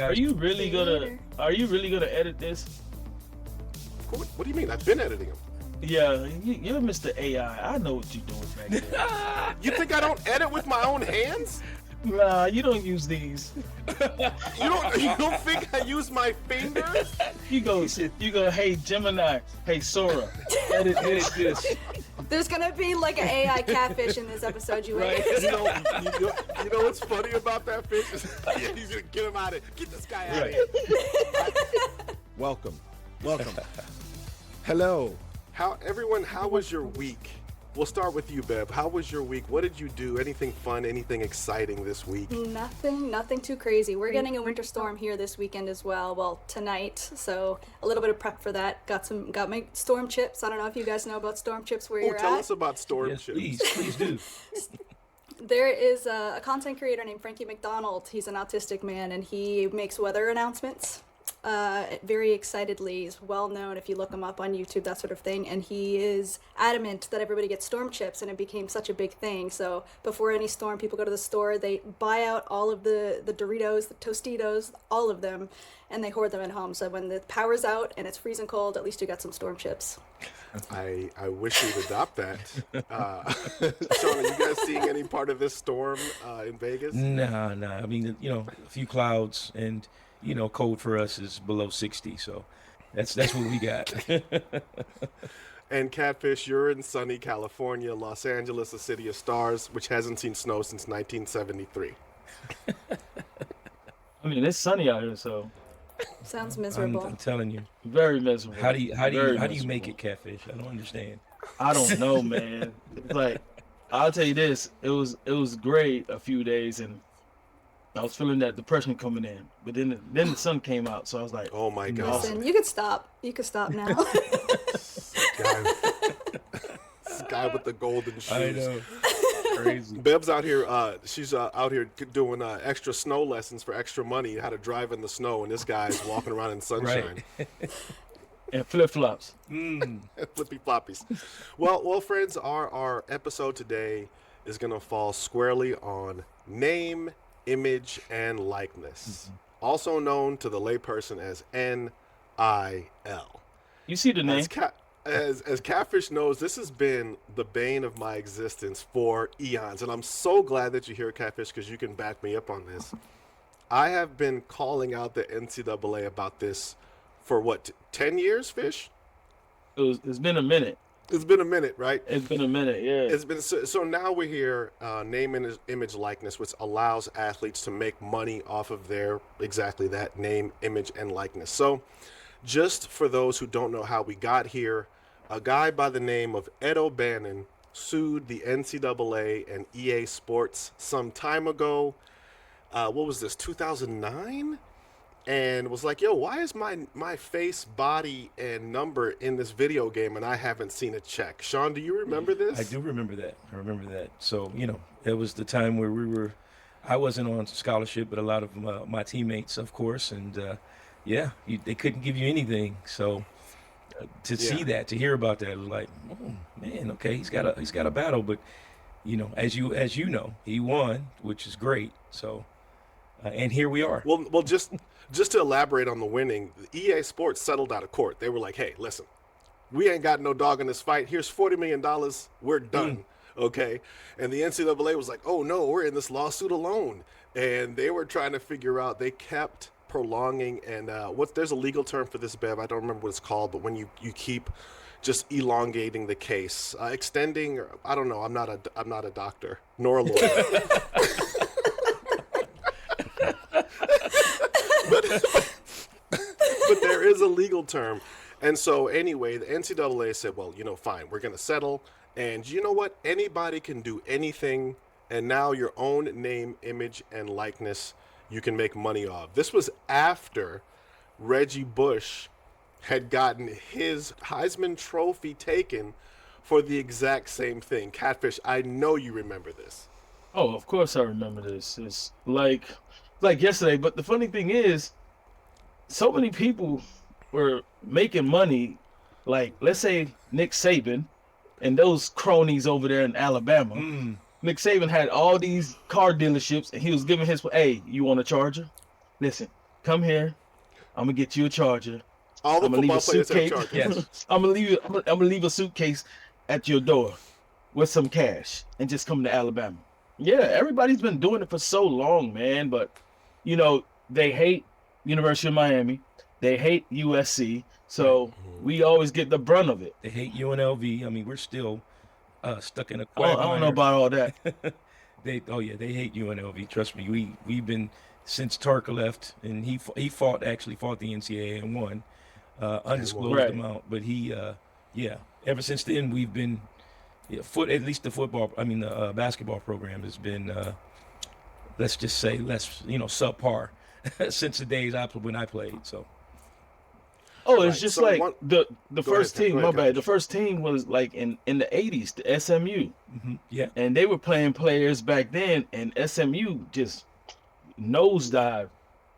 Are you really gonna edit this? What do you mean? I've been editing them. Yeah, you're Mr. AI. I know what you're doing back there. You think I don't edit with my own hands? Nah, you don't use these. You don't think I use my fingers? You go, hey Gemini, hey Sora, edit this. There's gonna be like an AI catfish in this episode. You Right. wait. You know what's funny about that fish? Yeah, he's gonna get him out of Get this guy out of here. Welcome. Hello. How was your week? We'll start with you, Bev. How was your week? What did you do? Anything fun? Anything exciting this week? Nothing too crazy. We're getting a winter storm here this weekend as well. Well, tonight. So a little bit of prep for that. Got my storm chips. I don't know if you guys know about storm chips where you're at. Tell us about storm chips. Please do. There is a content creator named Frankie McDonald. He's an autistic man, and he makes weather announcements very excitedly. He's well known if you look him up on YouTube, that sort of thing. And he is adamant that everybody gets storm chips, and it became such a big thing. So before any storm, people go to the store, they buy out all of the Doritos, the Tostitos, all of them, and they hoard them at home. So when the power's out and it's freezing cold, at least you got some storm chips. I wish we'd adopt that. Sean, are you guys seeing any part of this storm in Vegas? Nah. I mean, a few clouds and, cold for us is below 60. So that's what we got. And Catfish, you're in sunny California, Los Angeles, the city of stars, which hasn't seen snow since 1973. I mean, it's sunny out here, so Sounds miserable. I'm telling you. very miserable. How do you Very make it, Catfish? I don't understand. I don't know, man. Like, I'll tell you this: it was great a few days, and I was feeling that depression coming in. But then the sun came out, so I was like, Oh my God. Listen, you could stop. You could stop now. This guy with the golden shoes. I know. Crazy. Bev's out here. She's out here doing extra snow lessons for extra money, how to drive in the snow, and this guy's walking around in sunshine. and flip flops. Flippy floppies. Well, friends, our episode today is gonna fall squarely on name, image, and likeness, also known to the layperson as NIL. You see the name? As Catfish knows, this has been the bane of my existence for eons, and I'm so glad that you're here, Catfish, because you can back me up on this. I have been calling out the NCAA about this for 10 years, Fish? It's been a minute. It's been a minute, right? It's been a minute, yeah. It's been so now we're here, name and image likeness, which allows athletes to make money off of their exactly that name, image, and likeness. So just for those who don't know how we got here, a guy by the name of Ed O'Bannon sued the NCAA and EA Sports some time ago. What was this, 2009? And was like, yo, why is my face, body, and number in this video game and I haven't seen a check? Sean, do you remember this? I do remember that. So, it was the time where I wasn't on scholarship, but a lot of my teammates, of course. And they couldn't give you anything. So to see that, to hear about that, it was like, oh man, okay, he's got a battle. But, as you know, he won, which is great. So, and here we are. Well, just to elaborate on the winning, EA Sports settled out of court. They were like, hey, listen, we ain't got no dog in this fight. Here's $40 million. We're done. Okay. And the NCAA was like, oh no, we're in this lawsuit alone. And they were trying to figure out, they kept prolonging and there's a legal term for this, Bev. I don't remember what it's called, but when you keep just elongating the case, extending, I don't know. I'm not a doctor nor a lawyer. But there is a legal term. And so anyway, the NCAA said, well, fine, we're going to settle. And you know what? Anybody can do anything. And now your own name, image, and likeness, you can make money off. This was after Reggie Bush had gotten his Heisman Trophy taken for the exact same thing. Catfish, I know you remember this. Oh, of course I remember this. It's like yesterday. But the funny thing is, so many people were making money. Like, let's say Nick Saban and those cronies over there in Alabama. Nick Saban had all these car dealerships, and he was giving hey, you want a Charger? Listen, come here. I'm gonna get you a charger. All the I'm gonna leave football a players have suitcase. charges. Yes. I'm gonna leave a suitcase at your door with some cash and just come to Alabama. Yeah, everybody's been doing it for so long, man. But you know, they hate University of Miami. They hate USC. So we always get the brunt of it. They hate UNLV. I mean, we're still stuck in a I don't know quagmire. about all that. They hate UNLV. Trust me. We've been since Tarka left, and he fought the NCAA and won, undisclosed Right. amount. But ever since then we've been at least the football. I mean the basketball program has been let's just say subpar since the days when I played. So. Oh, it's Right, just so like one- the Go first ahead, team. go My ahead, bad. Coach. The first team was like in the '80s, the SMU, Yeah. and they were playing players back then, and SMU just nosedived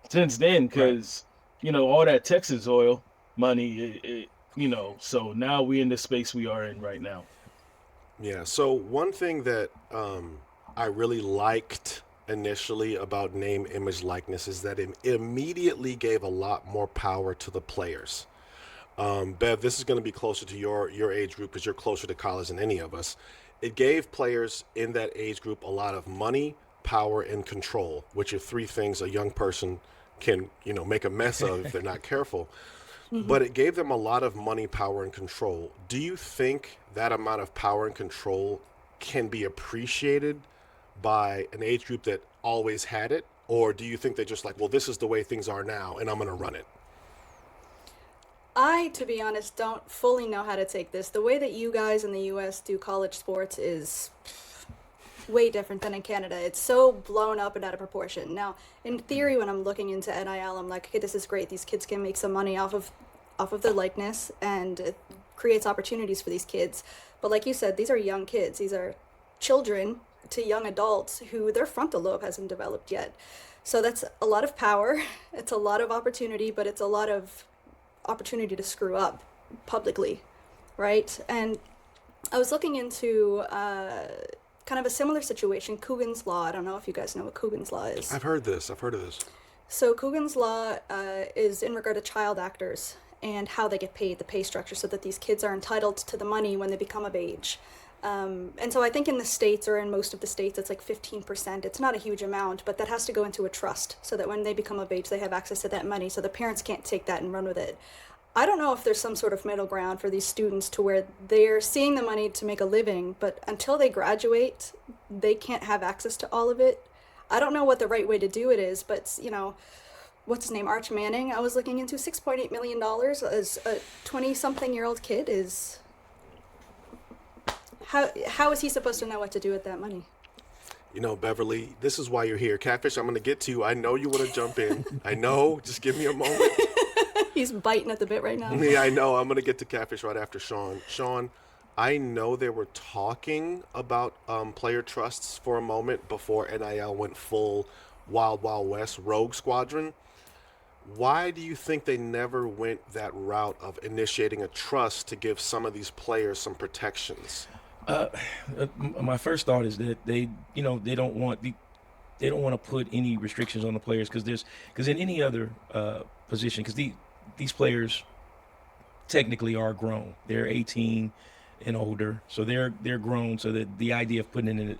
since then because all that Texas oil money. So now we in the space we are in right now. Yeah. So one thing that I really liked initially about name, image, likeness is that it immediately gave a lot more power to the players. Bev, this is going to be closer to your age group because you're closer to college than any of us. It gave players in that age group a lot of money, power, and control, which are three things a young person can make a mess of if they're not careful. But it gave them a lot of money, power, and control. Do you think that amount of power and control can be appreciated by an age group that always had it? Or do you think they're just like, well, this is the way things are now, and I'm going to run it? I, to be honest, don't fully know how to take this. The way that you guys in the US do college sports is way different than in Canada. It's so blown up and out of proportion. Now, in theory, when I'm looking into NIL, I'm like, okay, this is great. These kids can make some money off of their likeness, and it creates opportunities for these kids. But like you said, these are young kids. These are children to young adults who their frontal lobe hasn't developed yet. So that's a lot of power. It's a lot of opportunity, but it's a lot of opportunity to screw up publicly, right? And I was looking into kind of a similar situation, Coogan's Law. I don't know if you guys know what Coogan's Law is. I've heard this. So Coogan's Law is in regard to child actors and how they get paid, the pay structure, so that these kids are entitled to the money when they become of age. And so I think in the States, or in most of the states, it's like 15%. It's not a huge amount, but that has to go into a trust so that when they become of age, they have access to that money, so the parents can't take that and run with it. I don't know if there's some sort of middle ground for these students to where they're seeing the money to make a living, but until they graduate, they can't have access to all of it. I don't know what the right way to do it is, but, what's his name, Arch Manning, I was looking into $6.8 million as a 20-something-year-old kid is... How is he supposed to know what to do with that money? Beverly, this is why you're here. Catfish, I'm going to get to you. I know you want to jump in. I know. Just give me a moment. He's biting at the bit right now. Yeah, I know. I'm going to get to Catfish right after Sean. Sean, I know they were talking about player trusts for a moment before NIL went full Wild Wild West Rogue Squadron. Why do you think they never went that route of initiating a trust to give some of these players some protections? My first thought is that they don't want to put any restrictions on the players because in any other position, because these players technically are grown. They're 18 and older, so they're grown. So that the idea of putting it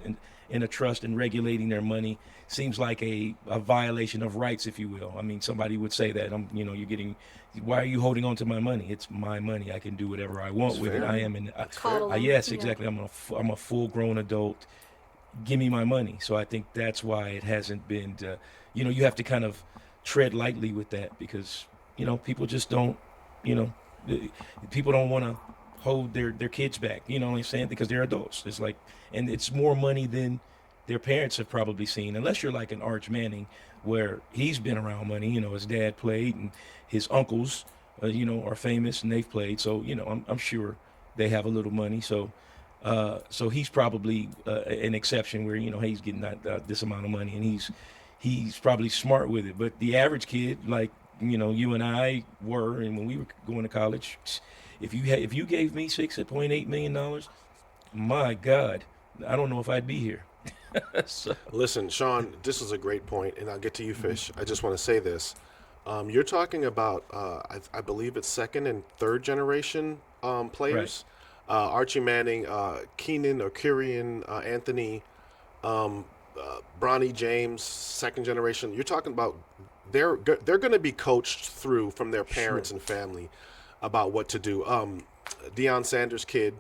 in a trust and regulating their money seems like a violation of rights, if you will. I mean, somebody would say that why are you holding on to my money? It's my money. I can do whatever I want with it. I am yes, exactly. I'm a full grown adult. Give me my money. So I think that's why it hasn't been. You have to kind of tread lightly with that because people just don't. People don't want to hold their kids back. You know what I'm saying? Because they're adults. It's like, and it's more money than their parents have probably seen, unless you're like an Arch Manning, where he's been around money. His dad played, and his uncles, are famous and they've played. So I'm sure they have a little money. So he's probably an exception where he's getting this amount of money, and he's probably smart with it. But the average kid, like you and I were, and when we were going to college, if you gave me $6.8 million, my God, I don't know if I'd be here. So. Listen, Sean, this is a great point, and I'll get to you, Fish. I just want to say this. You're talking about, I believe it's second and third generation Right. players. Archie Manning, Keenan or Kyrian, Anthony, Bronny James, second generation. You're talking about they're going to be coached through from their Sure. parents and family about what to do. Deion Sanders' kid,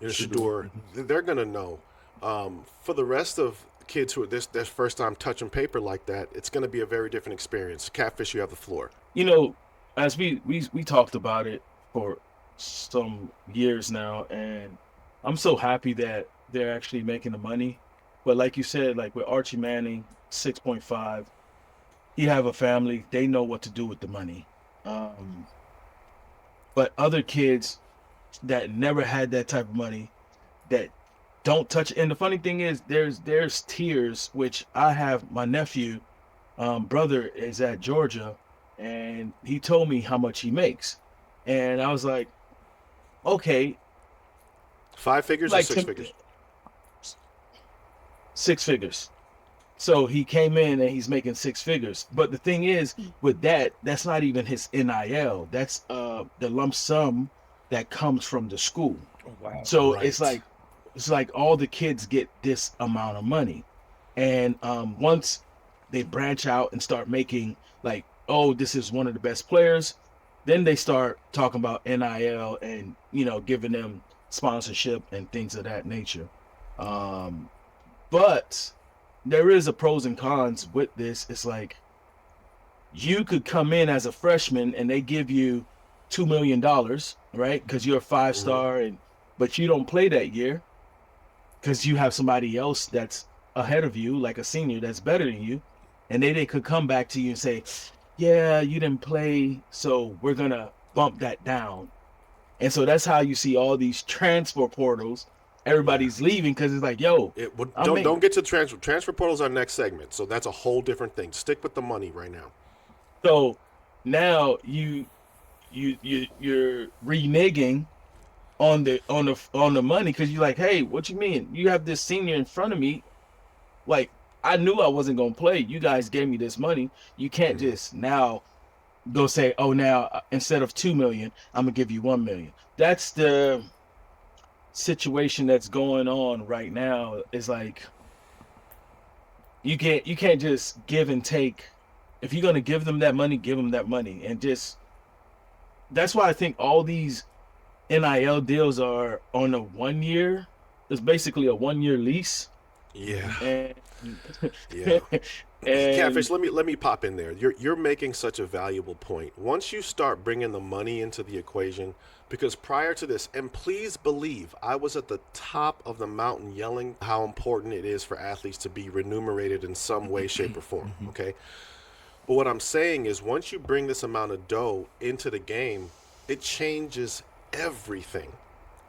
Shador. Shador, they're going to know. For the rest of kids who are their first time touching paper like that, it's going to be a very different experience. Catfish, you have the floor. You know, as we talked about it for some years now, and I'm so happy that they're actually making the money. But like you said, like with Archie Manning, 6.5, he have a family. They know what to do with the money. Um, but other kids that never had that type of money, that don't touch. And the funny thing is, there's tiers. Which I have my nephew, brother is at Georgia, and he told me how much he makes, and I was like, okay, Five figures or like six figures? 6 figures. So he came in and he's making 6 figures. But the thing is, with that, that's not even his NIL. That's the lump sum that comes from the school. Oh, wow. So Right. it's like all the kids get this amount of money. And once they branch out and start making, like, oh, this is one of the best players, then they start talking about NIL and, giving them sponsorship and things of that nature. Um, but there is a pros and cons with this. It's like you could come in as a freshman and they give you $2 million, right? Because you're a five Hmm. star, and but you don't play that year because you have somebody else that's ahead of you, like a senior that's better than you, and they could come back to you and say, "Yeah, you didn't play, so we're gonna bump that down." And so that's how you see all these transfer portals. Yeah. Everybody's leaving because it's like, "Yo, It would I'm don't making." get to transfer portals our next segment. So that's a whole different thing. Stick with the money right now. So now you're reneging on the money because you're like, hey, what you mean? You have this senior in front of me. Like, I knew I wasn't gonna play. You guys gave me this money. You can't Hmm. just now go say, oh, now instead of 2 million, I'm gonna give you 1 million. That's the situation that's going on right now. Is like you can't just give and take. If you're gonna give them that money, give them that money, and just that's why I think all these NIL deals are on a 1 year. It's basically a 1 year lease, Yeah. and Yeah. Catfish, and let me pop in there. You're making such a valuable point. Once you start bringing the money into the equation, because prior to this, and please believe, I was at the top of the mountain yelling how important it is for athletes to be remunerated in some way, shape, or form. Hmm. Okay. But what I'm saying is, once you bring this amount of dough into the game, it changes everything.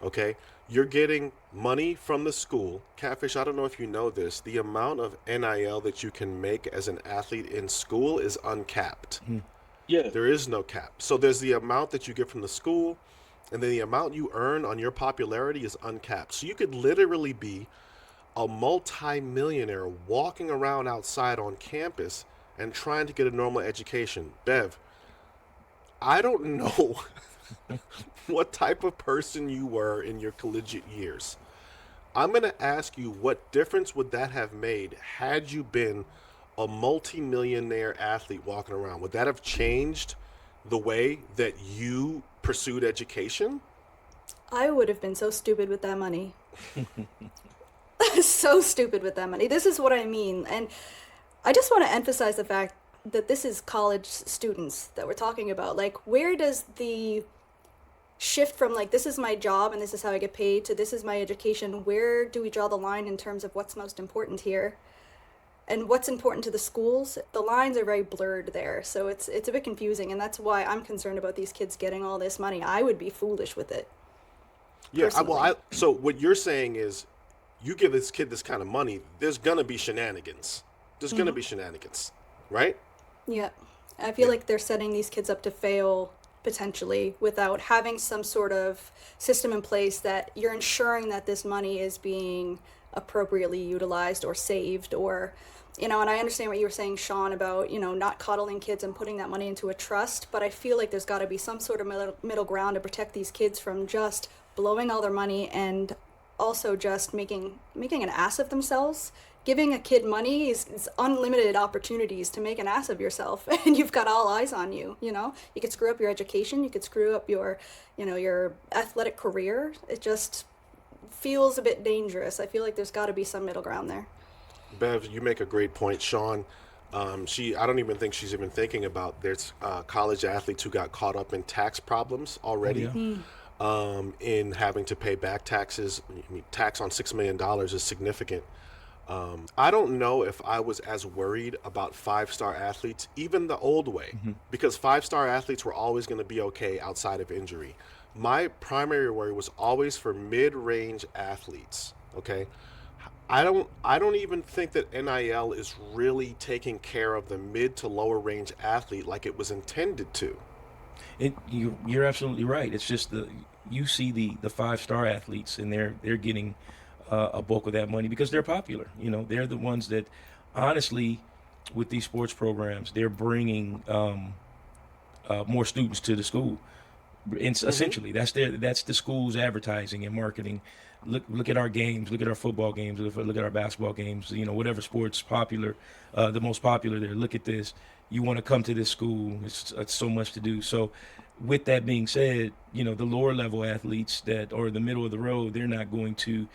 Okay? You're getting money from the school. Catfish, I don't know if you know this. The amount of NIL that you can make as an athlete in school is uncapped. yeah, There is no cap. So there's the amount that you get from the school, and then the amount you earn on your popularity is uncapped. So you could literally be a multi-millionaire walking around outside on campus and trying to get a normal education. Bev, I don't know what type of person you were in your collegiate years. I'm going to ask you, what difference would that have made had you been a multi-millionaire athlete walking around? Would that have changed the way that you pursued education? I would have been so stupid with that money. So stupid with that money. This is what I mean. And I just want to emphasize the fact that this is college students that we're talking about. Like, where does the shift from, like, this is my job and this is how I get paid, to this is my education, where do we draw the line in terms of what's most important here? And what's important to the schools? The lines are very blurred there. So it's a bit confusing, and that's why I'm concerned about these kids getting all this money. I would be foolish with it, Yeah, personally. so what you're saying is, you give this kid this kind of money, there's gonna be shenanigans. There's gonna be shenanigans, right? Yeah. I feel Yeah. like they're setting these kids up to fail potentially without having some sort of system in place that you're ensuring that this money is being appropriately utilized or saved, or You know, and I understand what you were saying, Sean, about, you know, not coddling kids and putting that money into a trust, but I feel like there's got to be some sort of middle ground to protect these kids from just blowing all their money and also just making an ass of themselves. Giving a kid money is unlimited opportunities to make an ass of yourself, and you've got all eyes on you. You know, you could screw up your education, you could screw up your, you know, your athletic career. It just feels a bit dangerous. I feel like there's got to be some middle ground there. Bev, you make a great point. Sean, I don't even think she's even thinking about there's college athletes who got caught up in tax problems already, in having to pay back taxes. I mean, tax on $6 million is significant. I don't know if I was as worried about five-star athletes, even the old way, because five-star athletes were always going to be okay outside of injury. My primary worry was always for mid-range athletes. Okay, I don't even think that NIL is really taking care of the mid to lower range athlete like it was intended to. You're absolutely right. It's just you see the 5-star athletes, and they're getting a bulk of that money because they're popular. You know, they're the ones that, honestly, with these sports programs, they're bringing more students to the school. Essentially, that's the school's advertising and marketing. Look at our games. Look at our football games. Look at our basketball games. You know, whatever sport's popular, the most popular there. Look at this. You want to come to this school. It's so much to do. So, with that being said, you know, the lower level athletes or the middle of the road, they're not going to,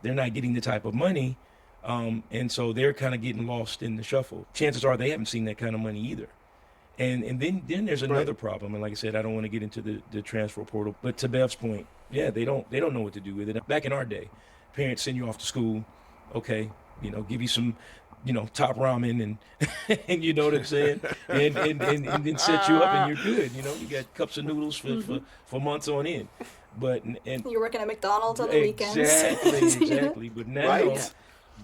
they're not getting the type of money, and so they're kind of getting lost in the shuffle. Chances are they haven't seen that kind of money either. And then there's another problem. And like I said, I don't want to get into the transfer portal, but to Bev's point, yeah, they don't know what to do with it. Back in our day, parents send you off to school, okay, you know, give you some, you know, top ramen and and you know what I'm saying, and then set you up and you're good. You know, you got cups of noodles for months on end. But You're working at McDonald's on the weekends. Exactly. But now, Right.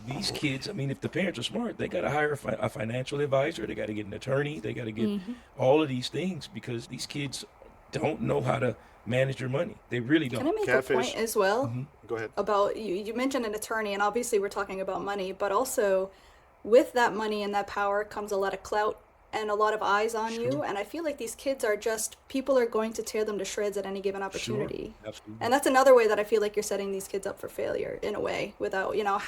these kids, I mean, if the parents are smart, they got to hire a financial advisor. They got to get an attorney. They got to get all of these things because these kids don't know how to manage their money. They really don't. Can I make Catfish. a point as well Go ahead. about you mentioned an attorney, and obviously we're talking about money, but also with that money and that power comes a lot of clout and a lot of eyes on you. And I feel like these kids are just, people are going to tear them to shreds at any given opportunity. Sure. Absolutely. And that's another way that I feel like you're setting these kids up for failure in a way without, you know,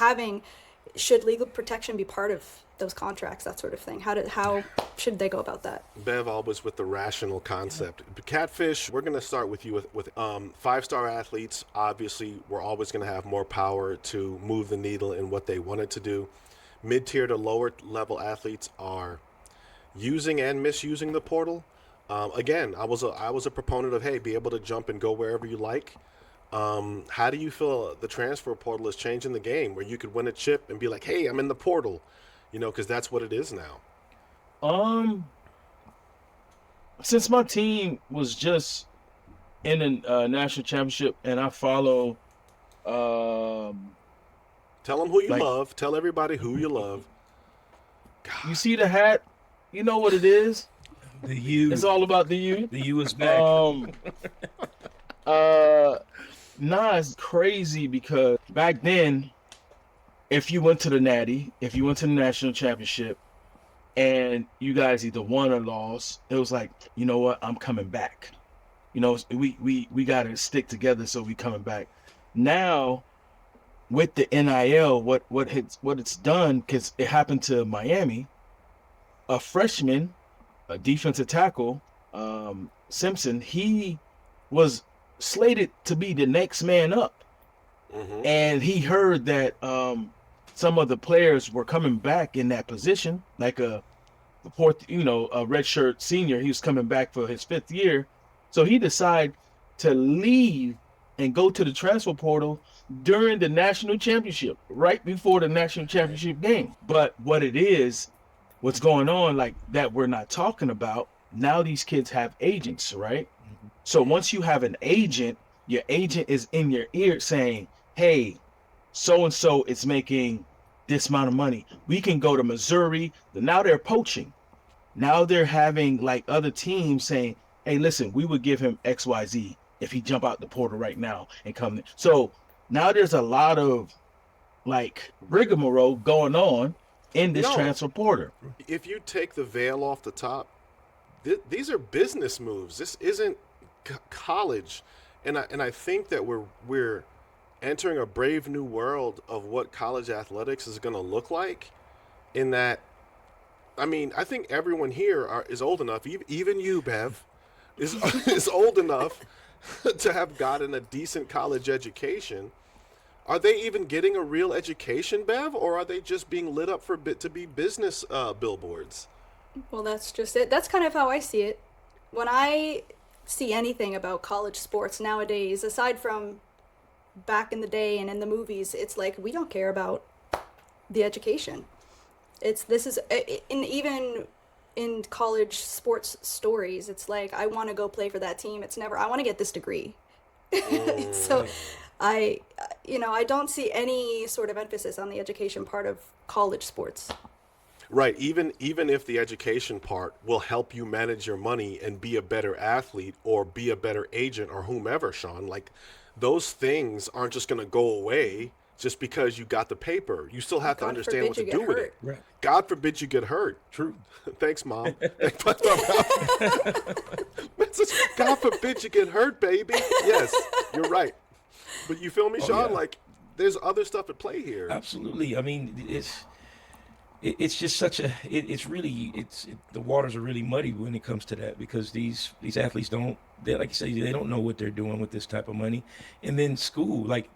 should legal protection be part of those contracts, that sort of thing? How should they go about that? Bev always with the rational concept. Catfish, we're going to start with you with five-star athletes. Obviously, we're always going to have more power to move the needle in what they wanted to do. Mid-tier to lower level athletes are using and misusing the portal. Again, I was a proponent of, hey, be able to jump and go wherever you like. How do you feel the transfer portal is changing the game where you could win a chip and be like, hey, I'm in the portal, you know, because that's what it is now. Since my team was just in a national championship, and I follow, Tell them who you like, love. Tell everybody who you love. you see the hat, you know what it is. The U. It's all about the U. The U is back. Nah, it's crazy because back then, if you went to the Natty, if you went to the national championship, and you guys either won or lost, it was like, you know what, I'm coming back. You know, we gotta stick together, so we coming back. Now, with the NIL, what it's done, because it happened to Miami, a freshman, a defensive tackle, Simpson, he was slated to be the next man up. And he heard that some of the players were coming back in that position, like a redshirt senior. He was coming back for his 5th year. So he decided to leave and go to the transfer portal during the national championship, right before the national championship game. But what's going on, like that we're not talking about, now these kids have agents, right? So once you have an agent, your agent is in your ear saying, hey, so-and-so is making this amount of money. We can go to Missouri. Now they're poaching. Now they're having like other teams saying, hey, listen, we would give him XYZ if he jump out the portal right now and come in. So now there's a lot of like rigmarole going on in this No. transfer portal. If you take the veil off the top, these are business moves. This isn't college, and I think that we're entering a brave new world of what college athletics is going to look like. In that, I mean, I think everyone here is old enough, even you, Bev, is old enough to have gotten a decent college education. Are they even getting a real education, Bev, or are they just being lit up to be business billboards? Well, that's just it. That's kind of how I see it. When I see anything about college sports nowadays, aside from back in the day and in the movies, it's like we don't care about the education. Even in college sports stories, it's like I want to go play for that team. It's never I want to get this degree. So I don't see any sort of emphasis on the education part of college sports. Right. Even if the education part will help you manage your money and be a better athlete or be a better agent or whomever, Sean, like those things aren't just going to go away just because you got the paper. You still have to understand what to do with it. Right. God forbid you get hurt. True. Thanks, Mom. God forbid you get hurt, baby. Yes, you're right. But you feel me, Sean? Yeah. Like there's other stuff at play here. Absolutely. I mean, it's just such a the waters are really muddy when it comes to that, because these athletes they like you say, they don't know what they're doing with this type of money. And then school, like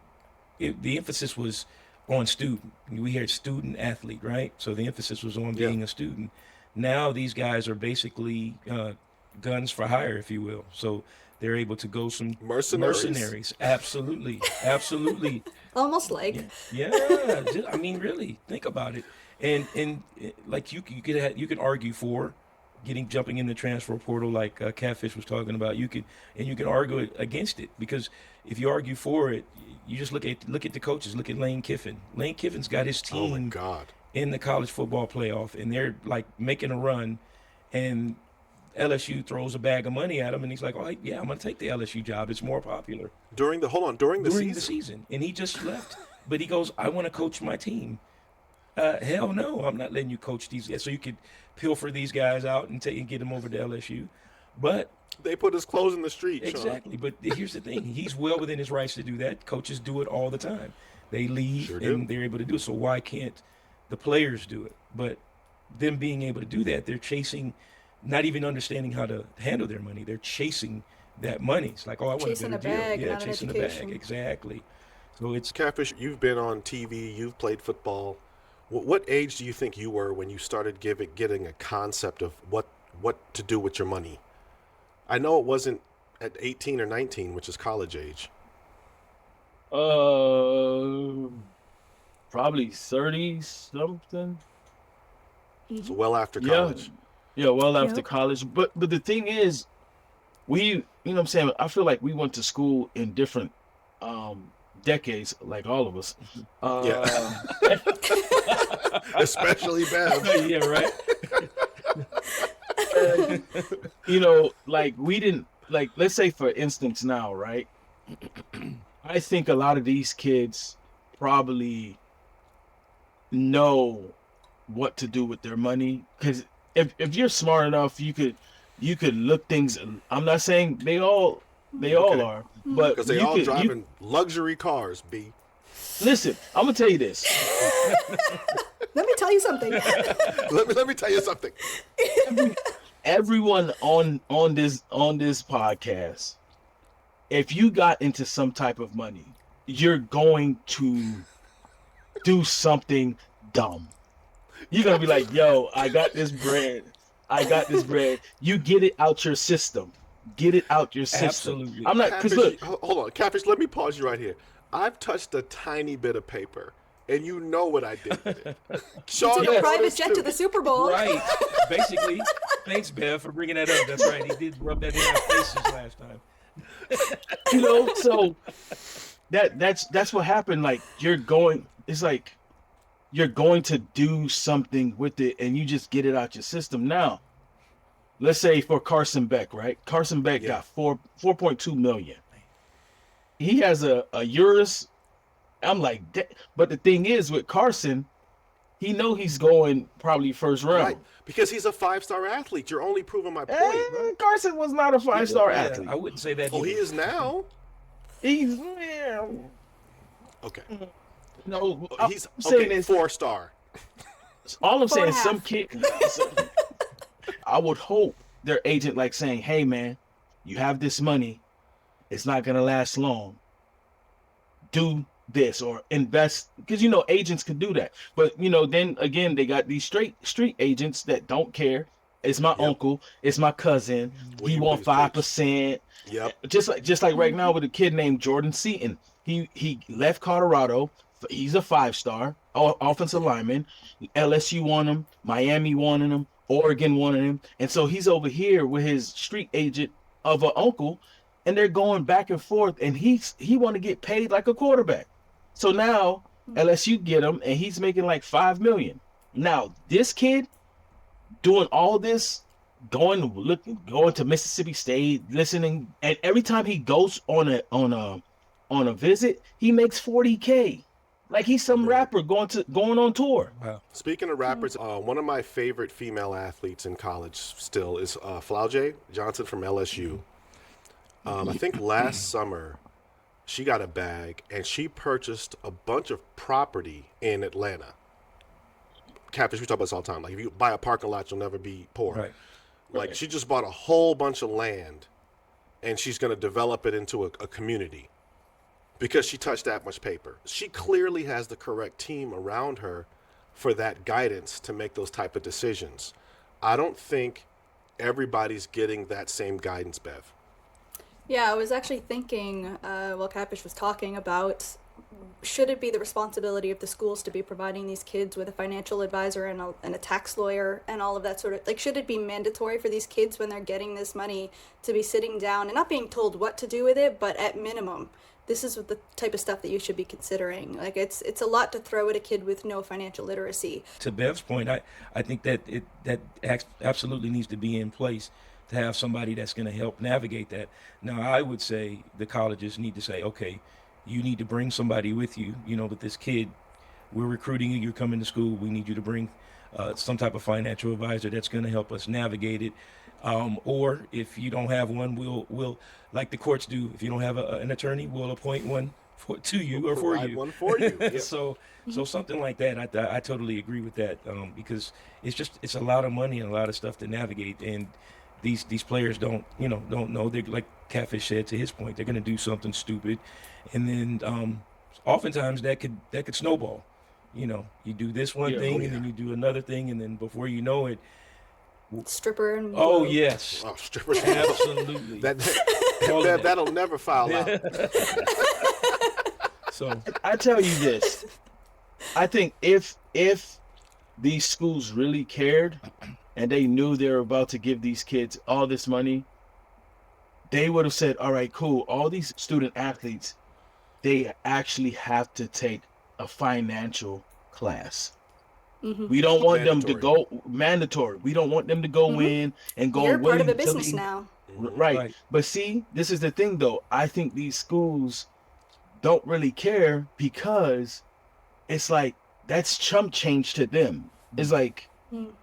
the emphasis was on student. We heard student athlete, right? So the emphasis was on being a student. Now these guys are basically guns for hire, if you will. So they're able to go some mercenaries. Absolutely. Almost like. Yeah. I mean, really, think about it. And like you could argue for jumping in the transfer portal, like Catfish was talking about. You could argue against it, because if you argue for it, you just look at the coaches. Look at Lane Kiffin. Lane Kiffin's got his Oh my team God. in the college football playoff, and they're like making a run, and LSU throws a bag of money at him, and he's like, "Oh yeah, I'm gonna take the LSU job. It's more popular." During the season, and he just left. But he goes, "I want to coach my team." Hell no, I'm not letting you coach these guys. So you could pilfer these guys out and get them over to LSU. But They put his clothes in the street. exactly. But here's the thing: he's well within his rights to do that. Coaches do it all the time. They leave and they're able to do it. So why can't the players do it? But them being able to do that, they're chasing, not even understanding how to handle their money. They're chasing that money. It's like, oh, I want Chasing a a better bag, deal. Yeah, not an chasing the bag. education. Exactly. So it's Catfish, you've been on TV, you've played football. What age do you think you were when you started getting a concept of what to do with your money? I know it wasn't at 18 or 19, which is college age. Probably 30 something. So well after Yeah. college. Yeah, well after Yep. college. But the thing is, you know what I'm saying? I feel like we went to school in different decades, like all of us. Especially Bev. yeah, right. You know, like we didn't, like, let's say for instance now, right? I think a lot of these kids probably know what to do with their money, because if you're smart enough, you could look things. I'm not saying they all are, but Because they you all could- driving luxury cars, B. listen, I'm gonna tell you this. Let me tell you something. Let me tell you something. Everyone on this podcast, if you got into some type of money, you're going to do something dumb. You're gonna be like, yo, I got this bread. You get it out your system. Get it out your system. Absolutely. I'm not, because Catfish, look, hold on. Catfish, let me pause you right here. I've touched a tiny bit of paper, and you know what I did with it. Sean Took knows a private this jet too. to the Super Bowl. Right. Basically. Thanks, Bev, for bringing that up. That's right. He did rub that in our faces last time. you know, so that's what happened. Like it's like you're going to do something with it, and you just get it out your system. Now, let's say for Carson Beck, right? Carson Beck got 4.2 million. He has a Urus. I'm like, but the thing is with Carson, he know he's going probably first round. Right. Because he's a 5-star athlete. You're only proving my point. Carson was not a 5-star athlete. I wouldn't say that. Oh, he either. is now? He's Okay. no. He's I'm saying okay, this. 4-star. All I'm Four and saying, a some half. kid. I would hope their agent like saying, "Hey man, you have this money. It's not gonna last long. Do this or invest," because agents can do that. But then again, they got these street agents that don't care. It's my uncle. It's my cousin. Will He you want please preach? 5%. Yep. Just like right now with a kid named Jordan Seaton. He left Colorado. He's a 5-star offensive lineman. LSU want him. Miami wanted him. Oregon wanted him. And so he's over here with his street agent of an uncle, and they're going back and forth. And he want to get paid like a quarterback. So now LSU get him, and he's making like $5 million. Now this kid doing all this, going to Mississippi State, listening, and every time he goes on a visit, he makes $40K. Like he's some rapper going on tour. Wow. Speaking of rappers, one of my favorite female athletes in college still is Flaujae Johnson from LSU. I think last summer she got a bag and she purchased a bunch of property in Atlanta. Catfish, we talk about this all the time. Like if you buy a parking lot, you'll never be poor. Right. Like she just bought a whole bunch of land and she's going to develop it into a community because she touched that much paper. She clearly has the correct team around her for that guidance to make those type of decisions. I don't think everybody's getting that same guidance, Bev. Yeah, I was actually thinking while Capish was talking about, should it be the responsibility of the schools to be providing these kids with a financial advisor and a tax lawyer and all of that sort of, like, should it be mandatory for these kids when they're getting this money to be sitting down and not being told what to do with it, but at minimum, this is the type of stuff that you should be considering. Like, it's a lot to throw at a kid with no financial literacy. To Bev's point, I think that absolutely needs to be in place to have somebody that's going to help navigate that. Now, I would say the colleges need to say, okay, you need to bring somebody with you. With this kid, we're recruiting you. You're coming to school. We need you to bring some type of financial advisor that's going to help us navigate it. Or if you don't have one, we'll like the courts do. If you don't have an attorney, we'll appoint one to you or for you. One for you. Yeah. So something like that. I totally agree with that because it's a lot of money and a lot of stuff to navigate, and these players don't know. They're like Catfish said, to his point, they're going to do something stupid, and then oftentimes that could snowball. You do this one thing and then you do another thing, and then before you know it, Stripper and oh yes, Oh, strippers. absolutely. That'll never file out. So I tell you this, I think if these schools really cared and they knew they were about to give these kids all this money, they would have said, all right, cool, all these student athletes, they actually have to take a financial class. Mm-hmm. We don't want them to go mandatory. We don't want them to go in and go You're part of a until business they- now. Right. But see, this is the thing though. I think these schools don't really care because it's like that's chump change to them. It's like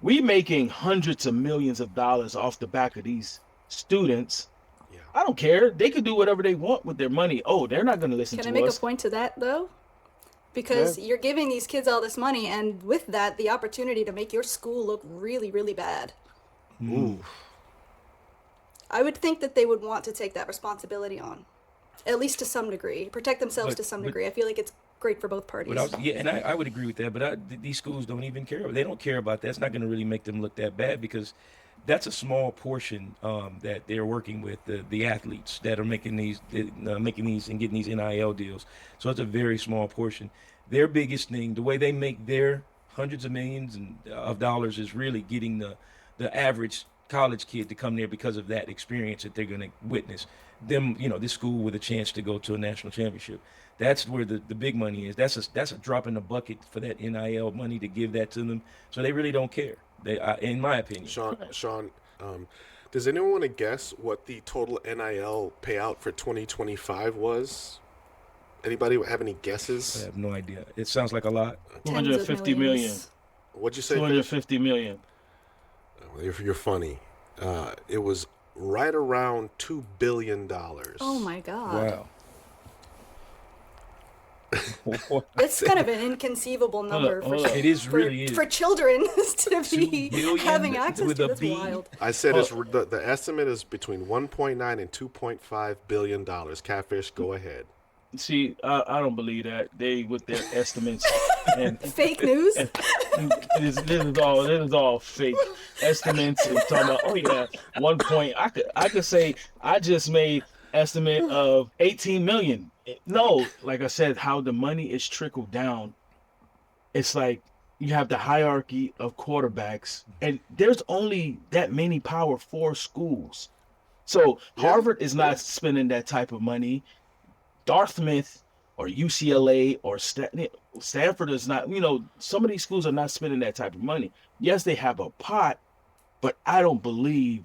we making hundreds of millions of dollars off the back of these students. Yeah. I don't care. They can do whatever they want with their money. Oh, they're not going to listen Can to I make us. a point to that, though? Because you're giving these kids all this money, and with that, the opportunity to make your school look really, really bad. Ooh. I would think that they would want to take that responsibility on, at least to some degree, protect themselves to some degree. I feel like it's great for both parties. And I would agree with that, but these schools don't even care. They don't care about that. It's not going to really make them look that bad because that's a small portion that they're working with, the athletes that are making these and getting these NIL deals. So it's a very small portion. Their biggest thing, the way they make their hundreds of millions of dollars, is really getting the average college kid to come there because of that experience that they're going to witness. Them, this school with a chance to go to a national championship. That's where the big money is. That's a drop in the bucket for that NIL money to give that to them. So they really don't care. In my opinion. Sean, does anyone want to guess what the total NIL payout for 2025 was? Anybody have any guesses? I have no idea. It sounds like a lot. Tens of 250 million. millions. What'd you say? 250 million. You're funny. It was right around $2 billion. Oh my God. Wow. That's kind of an inconceivable number hold up. It is really for is. children to 2 be billion having access with to. a That's B? wild. I said the estimate is between 1.9 and 2.5 billion dollars. Catfish, go ahead. See, I don't believe that they with their estimates and Fake news. this is all fake estimates and talking about, oh yeah, 1 point. I could say I just made estimate of 18 million. No, like I said, how the money is trickled down. It's like you have the hierarchy of quarterbacks, and there's only that many Power Four schools. So Yeah, Harvard is yeah. not spending that type of money. Dartmouth or UCLA or Stanford is not, some of these schools are not spending that type of money. Yes, they have a pot, but I don't believe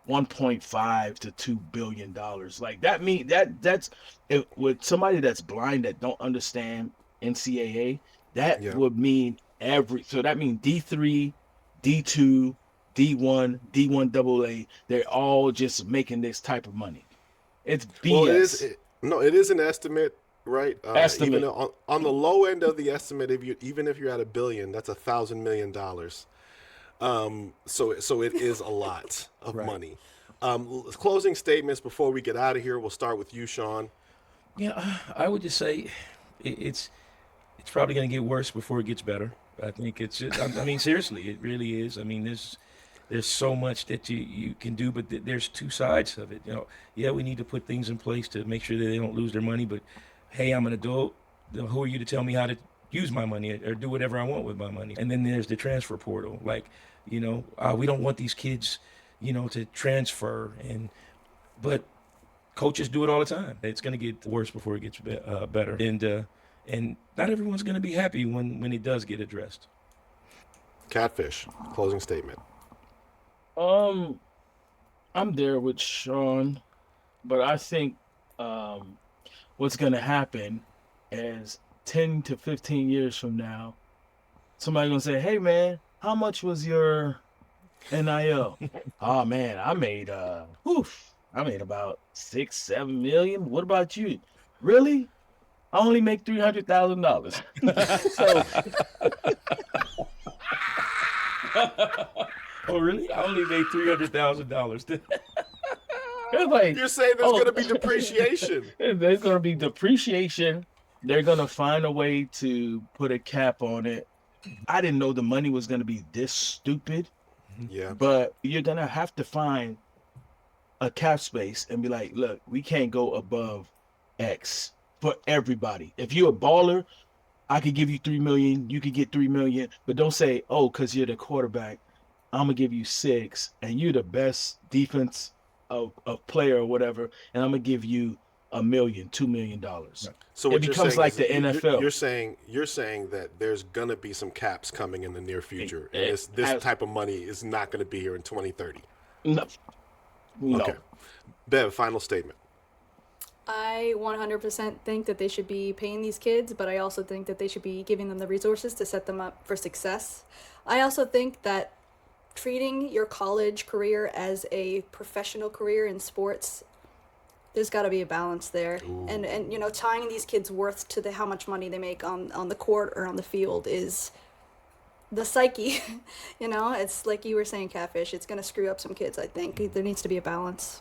1.5 to $2 billion. Like that's if with somebody that's blind that don't understand NCAA, that Yeah. would mean so that means D3, D2, D1, D1 AA, they're all just making this type of money. It's Well, BS. it is an estimate, right? Even Estimate. on the low end of the estimate, even if you're at $1 billion, that's $1,000 million. So it is a lot of Right. money. Closing statements before we get out of here. We'll start with you, Sean. Yeah, I would just say it's probably going to get worse before it gets better. I think it's just, I mean, seriously, it really is. I mean, there's so much that you can do, but there's two sides of it. Yeah, we need to put things in place to make sure that they don't lose their money. But hey, I'm an adult. Who are you to tell me how to use my money or do whatever I want with my money? And then there's the transfer portal. Like, we don't want these kids, to transfer. But coaches do it all the time. It's going to get worse before it gets better. And not everyone's going to be happy when it does get addressed. Catfish. Closing statement. I'm there with Sean, but I think what's gonna happen is 10 to 15 years from now, somebody gonna say, "Hey man, how much was your NIL?" Oh man, I made about 6-7 million. What about you? Really? I only make $300,000. So Oh, really? I only made $300,000. it's like, You're saying there's going to be depreciation. there's gonna be depreciation. They're gonna find a way to put a cap on it. I didn't know the money was gonna be this stupid, Yeah. but you're gonna have to find a cap space and be like, look, we can't go above X for everybody. If you're a baller, I could give you 3 million, you could get 3 million, but don't say, oh, because you're the quarterback, I'm gonna give you 6, and you're the best defense of player or whatever, and I'm gonna give you $1 million, $2 million. Right. So It what you're becomes saying like is the NFL. You're saying that there's going to be some caps coming in the near future, and It- this as- type of money is not going to be here in 2030. No. Okay. Bev, final statement. I 100% think that they should be paying these kids, but I also think that they should be giving them the resources to set them up for success. I also think that treating your college career as a professional career in sports, there's got to be a balance there. And tying these kids' worth to how much money they make on the court or on the field is the psyche. It's like you were saying, Catfish, it's going to screw up some kids, I think. There needs to be a balance.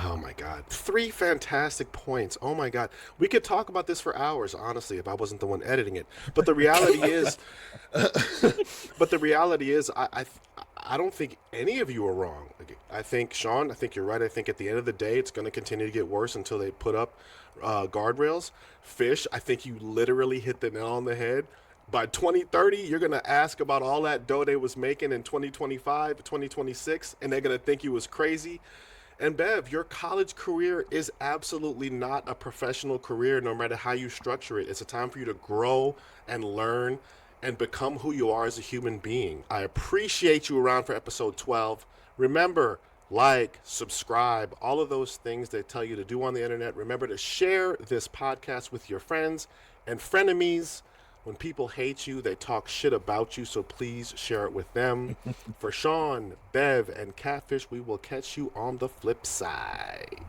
Oh my God. 3 fantastic points. Oh my God. We could talk about this for hours, honestly, if I wasn't the one editing it. But the reality is, I don't think any of you are wrong. I think, Sean, I think you're right. I think at the end of the day, it's going to continue to get worse until they put up guardrails. Fish, I think you literally hit the nail on the head. By 2030, you're going to ask about all that dough they was making in 2025, 2026, and they're going to think you was crazy. And Bev, your college career is absolutely not a professional career, no matter how you structure it. It's a time for you to grow and learn and become who you are as a human being. I appreciate you around for episode 12. Remember, like, subscribe, all of those things they tell you to do on the internet. Remember to share this podcast with your friends and frenemies. When people hate you, they talk shit about you, so please share it with them. For Sean, Bev, and Catfish, we will catch you on the flip side.